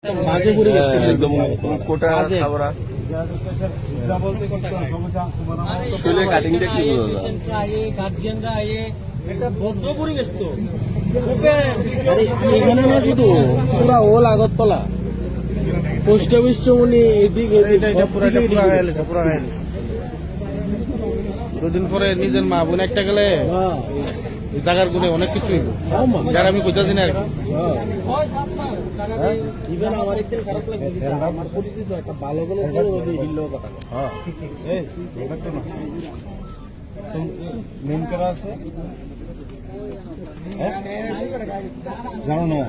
বাজে পরিবেশ একদম কোটা খাবরা শুলে কাটিংটা কি বলবো গার্জিয়ানরা আয়ে একটা ভদ্র পরিবেশ তো এখানে না শুধু পুরা ওল আগরতলা পোস্ট অফিস চমনি এদিকে দুদিন পরে নিজের মা বোন একটা গেলে জায়গার গুলো অনেক কিছু যার আমি কইতাছি না আর কি। ইভেন আমার একদিন খারাপ লাগছে আমার পরিচিত একটা ভালো বলে হিল্লো কথা মেন করা আছে জানো না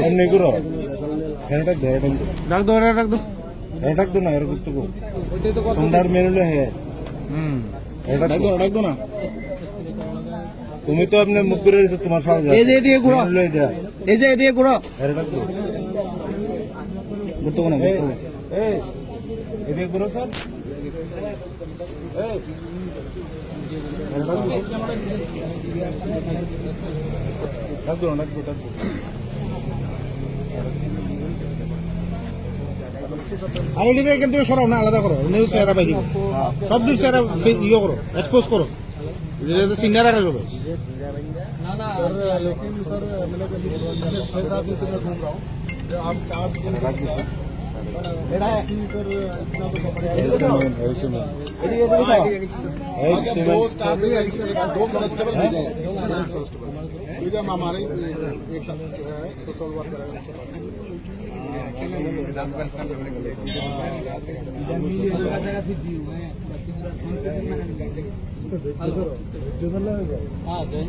এমনি করো ফ্যানটা ধরে ডাক দো ডাক দো ডাক দো না এর কিছু সন্ধ্যার মেনুলে হে ডাক দো না তুমি তো আপনি মুখ করে রেখেছো তোমার সামনে এই যে এদিকে ঘুরো এই যে এদিকে ঘুরো ঘুরতে না এই এদিকে ঘুরো স্যার ডাক দো আইডি এখান থেকে সরাও না, আলাদা করো, নিউজ চেহারা বাইরে সব নিউজ চেহারা ইয়ে করো, এক্সপোজ করো, সিনিয়র আগে করো। सर लेकिन सर मैंने 6-7 दिन से मैं घूम रहा हूँ आप 4 दिन सर इतना तो दो स्टाफ दो कांस्टेबल भेजे हैं पुलिस कांस्टेबल ठीक है हमारे एक सोशल वर्कर हाँ जैन